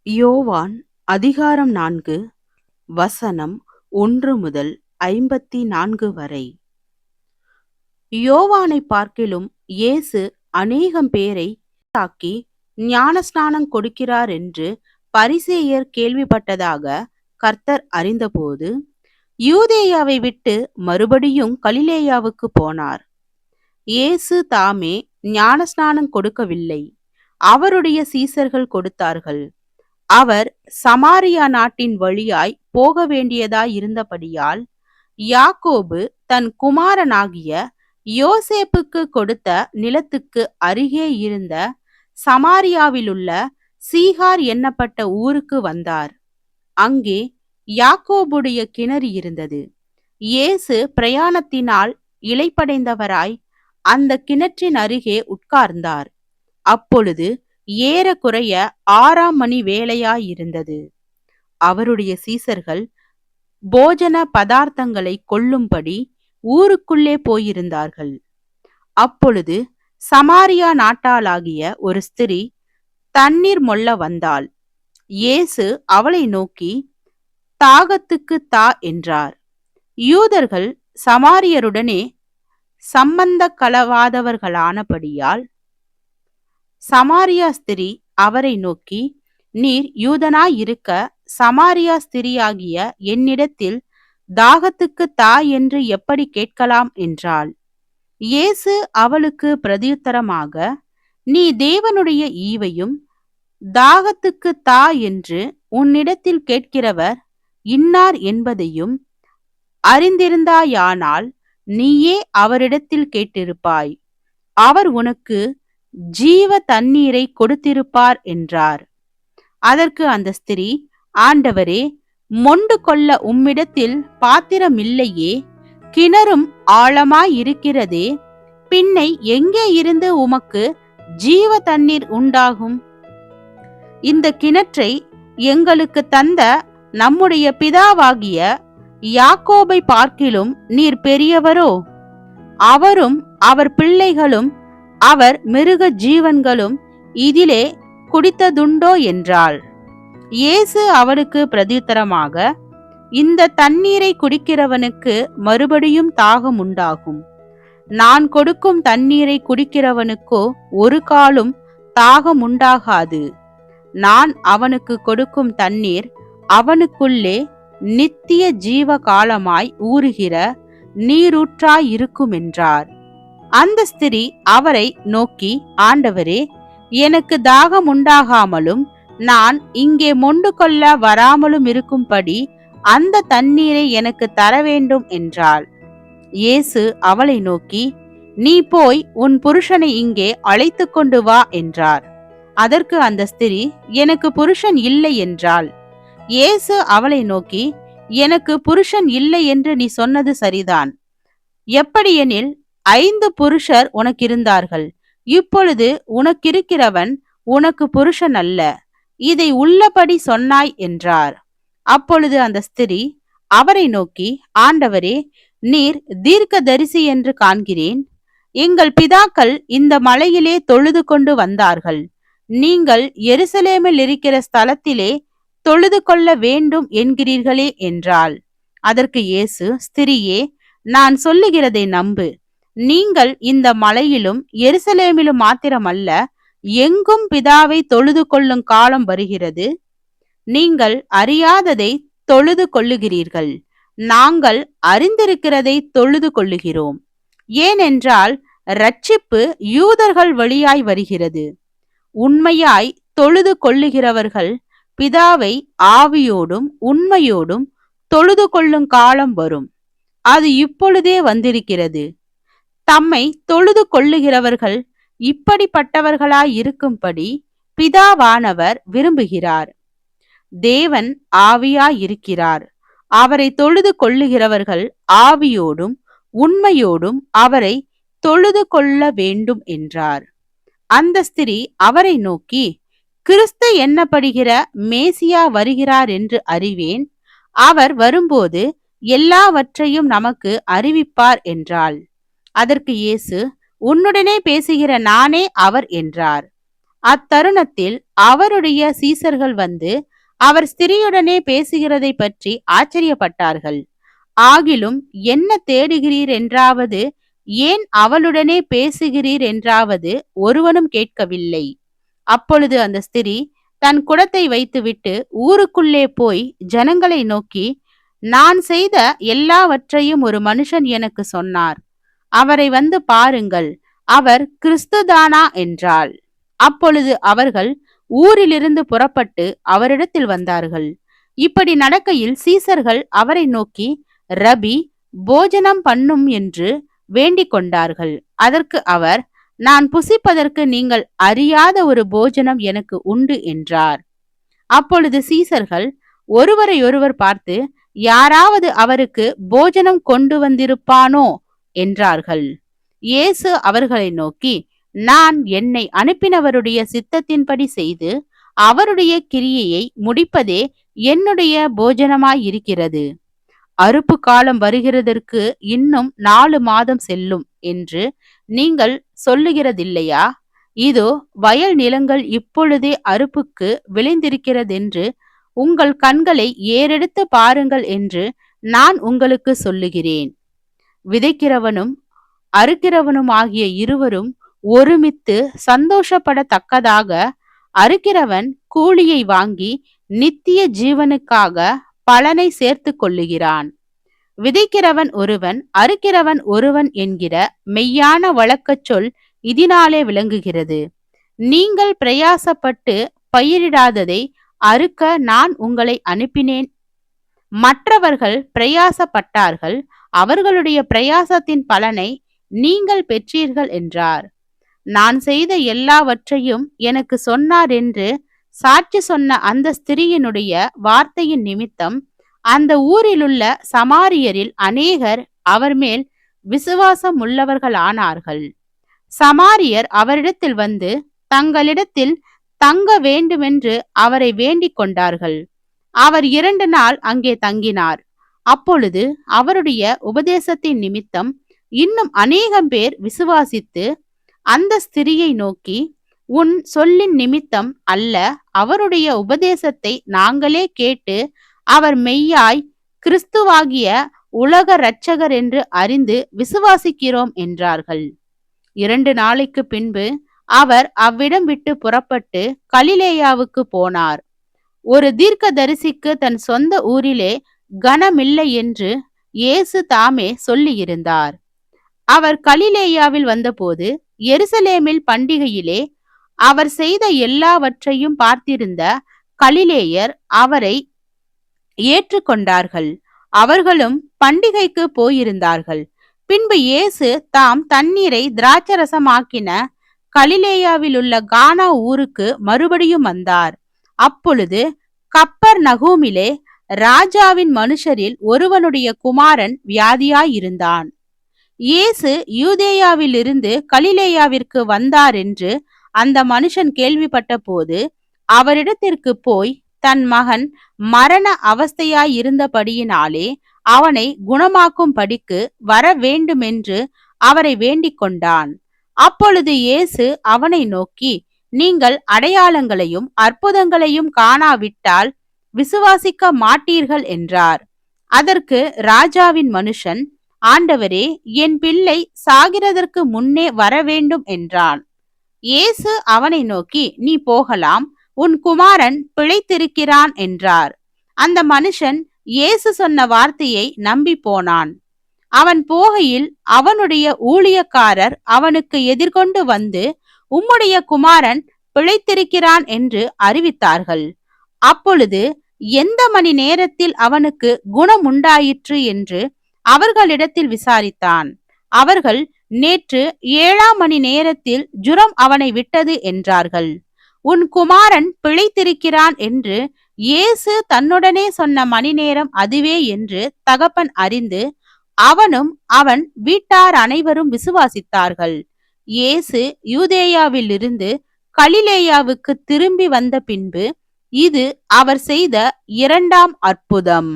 யோவான் அதிகாரம் 4 வசனம் 1 முதல் 54 வரை. யோவானை பார்க்கிலும் இயேசு அநேகம் பேரை தாக்கி ஞானஸ்நானம் கொடுக்கிறார் என்று பரிசேயர் கேள்விப்பட்டதாக கர்த்தர் அறிந்தபோது யூதேயாவை விட்டு மறுபடியும் கலிலேயாவுக்கு போனார். இயேசு தாமே ஞானஸ்நானம் கொடுக்கவில்லை, அவருடைய சீசர்கள் கொடுத்தார்கள். அவர் சமாரியா நாட்டின் வழியாய் போக வேண்டியதாய் இருந்தபடியால் யாக்கோபு தன் குமாரனாகிய யோசேப்புக்கு கொடுத்த நிலத்துக்கு அருகே இருந்த சமாரியாவிலுள்ள சீகார் என்னப்பட்ட ஊருக்கு வந்தார். அங்கே யாக்கோபுடைய கிணறு இருந்தது. இயேசு பிரயாணத்தினால் இளைப்படைந்தவராய் அந்த கிணற்றின் அருகே உட்கார்ந்தார். அப்பொழுது ஏறக்குறைய 6ஆம் மணி வேளையாயிருந்தது. அவருடைய சீசர்கள் போஜன பதார்த்தங்களை கொள்ளும்படி ஊருக்குள்ளே போயிருந்தார்கள். அப்பொழுது சமாரியா நாட்டாளாகிய ஒரு ஸ்திரீ தண்ணீர் மொள்ள வந்தாள். இயேசு அவளை நோக்கி, தாகத்துக்கு தா என்றார். யூதர்கள் சமாரியருடனே சம்பந்த களவாதவர்களானபடியால் சமாரியா ஸ்திரீ அவரை நோக்கி, நீர் யூதனாயிருக்க சமாரியா ஸ்திரீயாகிய என்னிடத்தில் தாகத்துக்கு தா என்று எப்படி கேட்கலாம் என்றாள். இயேசு அவளுக்கு பிரதியுத்தரமாக, நீ தேவனுடைய ஈவையும் தாகத்துக்கு தா என்று உன்னிடத்தில் கேட்கிறவர் இன்னார் என்பதையும் அறிந்திருந்தாயானால் நீயே அவரிடத்தில் கேட்டிருப்பாய், அவர் உனக்கு ஜீவ தண்ணீரை கொடுத்திருப்பார் என்றார். அதற்கு அந்த ஸ்திரீ, ஆண்டவரே, மொண்டு கொள்ள உம்மிடத்தில் பாத்திரமில்லையே, கிணறும் ஆழமாயிருக்கிறதே, பின்னை எங்கே இருந்து உமக்கு ஜீவ தண்ணீர் உண்டாகும்? இந்த கிணற்றை எங்களுக்கு தந்த நம்முடைய பிதாவாகிய யாக்கோபை பார்க்கிலும் நீர் பெரியவரோ? அவரும் அவர் பிள்ளைகளும் அவர் மிருக ஜீவன்களும் இதிலே குடித்ததுண்டோ என்றாள். இயேசு அவளுக்கு பிரதியுத்தரமாக, இந்த தண்ணீரை குடிக்கிறவனுக்கு மறுபடியும் தாகம் உண்டாகும். நான் கொடுக்கும் தண்ணீரை குடிக்கிறவனுக்கோ ஒரு காலும் தாகம் உண்டாகாது. நான் அவனுக்கு கொடுக்கும் தண்ணீர் அவனுக்குள்ளே நித்திய ஜீவ காலமாய் ஊறுகிற நீரூற்றாயிருக்கும் என்றார். அந்த ஸ்திரீ அவரை நோக்கி, ஆண்டவரே, எனக்கு தாகம் உண்டாகாமலும் நான் இங்கே மொண்டு கொள்ள வராமலும் இருக்கும்படி அந்த தண்ணீரை எனக்கு தர வேண்டும் என்றாள். இயேசு அவளை நோக்கி, நீ போய் உன் புருஷனை இங்கே அழைத்து கொண்டு வா என்றார். அதற்கு அந்த ஸ்திரீ, எனக்கு புருஷன் இல்லை என்றாள். இயேசு அவளை நோக்கி, எனக்கு புருஷன் இல்லை என்று நீ சொன்னது சரிதான். எப்படியெனில் 5 புருஷர் உனக்கிருந்தார்கள், இப்பொழுது உனக்கிருக்கிறவன் உனக்கு புருஷன் அல்ல. இதை உள்ளபடி சொன்னாய் என்றார். அப்பொழுது அந்த ஸ்திரீ அவரை நோக்கி, ஆண்டவரே, நீர் தீர்க்கதரிசி என்று காண்கிறேன். எங்கள் பிதாக்கள் இந்த மலையிலே தொழுது கொண்டு வந்தார்கள். நீங்கள் எருசலேமில் இருக்கிற ஸ்தலத்திலே தொழுது கொள்ள வேண்டும் என்கிறீர்களே என்றாள். அதற்கு இயேசு, ஸ்திரியே, நான் சொல்லுகிறதை நம்பு. நீங்கள் இந்த மலையிலும் எருசலேமிலும் மாத்திரமல்ல, எங்கும் பிதாவை தொழுது கொள்ளும் காலம் வருகிறது. நீங்கள் அறியாததை தொழுது கொள்ளுகிறீர்கள், நாங்கள் அறிந்திருக்கிறதை தொழுது கொள்ளுகிறோம். ஏனென்றால் இரட்சிப்பு யூதர்கள் வழியாய் வருகிறது. உண்மையாய் தொழுது கொள்ளுகிறவர்கள் பிதாவை ஆவியோடும் உண்மையோடும் தொழுது கொள்ளும் காலம் வரும், அது இப்பொழுதே வந்திருக்கிறது. தம்மை தொழுது கொள்ளுகிறவர்கள் இப்படிப்பட்டவர்களாய் இருக்கும்படி பிதாவானவர் விரும்புகிறார். தேவன் ஆவியாயிருக்கிறார். அவரை தொழுது கொள்ளுகிறவர்கள் ஆவியோடும் உண்மையோடும் அவரை தொழுது கொள்ள வேண்டும் என்றார். அந்த ஸ்திரீ அவரை நோக்கி, கிறிஸ்து என்னப்படுகிற மேசியா வருகிறார் என்று அறிவேன். அவர் வரும்போது எல்லாவற்றையும் நமக்கு அறிவிப்பார் என்றாள். அதற்கு இயேசு, உன்னுடனே பேசுகிற நானே அவர் என்றார். அத்தருணத்தில் அவருடைய சீசர்கள் வந்து அவர் ஸ்திரியுடனே பேசுகிறதை பற்றி ஆச்சரியப்பட்டார்கள். ஆகிலும் என்ன தேடுகிறீர் என்றாவது, ஏன் அவளுடனே பேசுகிறீர் என்றாவது ஒருவனும் கேட்கவில்லை. அப்பொழுது அந்த ஸ்திரீ தன் குடத்தை வைத்துவிட்டு ஊருக்குள்ளே போய் ஜனங்களை நோக்கி, நான் செய்த எல்லாவற்றையும் ஒரு மனுஷன் எனக்கு சொன்னார். அவரை வந்து பாருங்கள், அவர் கிறிஸ்துதானா என்றாள். அப்பொழுது அவர்கள் ஊரிலிருந்து புறப்பட்டு அவரிடத்தில் வந்தார்கள். இப்படி நடக்கையில் சீசர்கள் அவரை நோக்கி, ரபி, போஜனம் பண்ணும் என்று வேண்டிக் கொண்டார்கள். அதற்கு அவர், நான் புசிப்பதற்கு நீங்கள் அறியாத ஒரு போஜனம் எனக்கு உண்டு என்றார். அப்பொழுது சீசர்கள் ஒருவரையொருவர் பார்த்து, யாராவது அவருக்கு போஜனம் கொண்டு வந்திருப்பானோ என்றார்கள். இயேசு அவர்களை நோக்கி, நான் என்னை அனுப்பினவருடைய சித்தத்தின்படி செய்து அவருடைய கிரியையை முடிப்பதே என்னுடைய போஜனமாயிருக்கிறது. அறுப்பு காலம் வருகிறதற்கு இன்னும் 4 மாதம் செல்லும் என்று நீங்கள் சொல்லுகிறதில்லையா? இதோ வயல் நிலங்கள் இப்பொழுதே அறுப்புக்கு விளைந்திருக்கிறதென்று உங்கள் கண்களை ஏறெடுத்து பாருங்கள் என்று நான் உங்களுக்கு சொல்லுகிறேன். விதைக்கிறவனும் அறுக்கிறவனும் ஆகிய இருவரும் ஒருமித்து சந்தோஷப்படத்தக்கதாக அறுக்கிறவன் கூலியை வாங்கி நித்திய ஜீவனுக்காக பலனை சேர்த்து கொள்ளுகிறான். விதைக்கிறவன் ஒருவன், அறுக்கிறவன் ஒருவன் என்கிற மெய்யான வழக்கச் சொல் இதனாலே விளங்குகிறது. நீங்கள் பிரயாசப்பட்டு பயிரிடாததை அறுக்க நான் உங்களை அனுப்பினேன். மற்றவர்கள் பிரயாசப்பட்டார்கள், அவர்களுடைய பிரயாசத்தின் பலனை நீங்கள் பெற்றீர்கள் என்றார். நான் செய்த எல்லாவற்றையும் எனக்கு சொன்னார் என்று சாட்சி சொன்ன அந்த ஸ்திரீயினுடைய வார்த்தையின் நிமித்தம் அந்த ஊரிலுள்ள சமாரியரில் அநேகர் அவர் மேல் விசுவாசம் உள்ளவர்களானார்கள். சமாரியர் அவரிடத்தில் வந்து தங்களிடத்தில் தங்க வேண்டுமென்று அவரை வேண்டிக் கொண்டார்கள். அவர் 2 நாள் அங்கே தங்கினார். அப்பொழுது அவருடைய உபதேசத்தின் நிமித்தம் இன்னும் அநேகம் பேர் விசுவாசித்து அந்த ஸ்திரியை நோக்கி, உன் சொல்லின் நிமித்தம் அல்ல, அவருடைய உபதேசத்தை நாங்களே கேட்டு அவர் மெய்யாய் கிறிஸ்துவாகிய உலக இரட்சகர் என்று அறிந்து விசுவாசிக்கிறோம் என்றார்கள். 2 நாளைக்கு பின்பு அவர் அவ்விடம் விட்டு புறப்பட்டு கலிலேயாவுக்கு போனார். ஒரு தீர்க்கதரிசிக்கு தன் சொந்த ஊரிலே கனமில்லை என்று இயேசு தாமே சொல்லியிருந்தார். அவர் கலிலேயாவில் வந்தபோது எருசலேமில் பண்டிகையிலே அவர் செய்த எல்லாவற்றையும் பார்த்திருந்த கலிலேயர் அவரை ஏற்றுக்கொண்டார்கள். அவர்களும் பண்டிகைக்கு போயிருந்தார்கள். பின்பு இயேசு தாம் தண்ணீரை திராட்சரசமாக்கின கலிலேயாவில் உள்ள கானா ஊருக்கு மறுபடியும் வந்தார். அப்பொழுது கப்பர் நகூமிலே ராஜாவின் மனுஷரில் ஒருவனுடைய குமாரன் வியாதியாயிருந்தான். இயேசு யூதேயாவிலிருந்து கலிலேயாவிற்கு வந்தார் என்று அந்த மனுஷன் கேள்விப்பட்ட போது அவரிடத்திற்கு போய் தன் மகன் மரண அவஸ்தையாயிருந்தபடியினாலே அவனை குணமாக்கும் படிக்கு வர வேண்டுமென்று அவரை வேண்டிக் கொண்டான். அப்பொழுது இயேசு அவனை நோக்கி, நீங்கள் அடையாளங்களையும் அற்புதங்களையும் காணாவிட்டால் விசுவாசிக்க மாட்டீர்கள் என்றார். அதற்கு ராஜாவின் மனுஷன், ஆண்டவரே, என் பிள்ளை சாகிறதற்கு முன்னே வரவேண்டும் என்றான். இயேசு அவனை நோக்கி, நீ போகலாம், உன் குமாரன் பிழைத்திருக்கிறான் என்றார். அந்த மனுஷன் இயேசு சொன்ன வார்த்தையை நம்பி போனான். அவன் போகையில் அவனுடைய ஊழியக்காரர் அவனுக்கு எதிர்கொண்டு வந்து, உம்முடைய குமாரன் பிழைத்திருக்கிறான் என்று அறிவித்தார்கள். அப்பொழுது எந்த மணி நேரத்தில் அவனுக்கு குணம் உண்டாயிற்று என்று அவர்களிடத்தில் விசாரித்தான். அவர்கள், நேற்று 7ஆம் மணி நேரத்தில் ஜுரம் அவனை விட்டது என்றார்கள். உன் குமாரன் பிழைத்திருக்கிறான் என்று இயேசு தன்னுடனே சொன்ன மணி நேரம் அதுவே என்று தகப்பன் அறிந்து அவனும் அவன் வீட்டார் அனைவரும் விசுவாசித்தார்கள். இயேசு யூதேயாவிலிருந்து கலிலேயாவுக்கு திரும்பி வந்த பின்பு இது அவர் செய்த 2ஆம் அற்புதம்.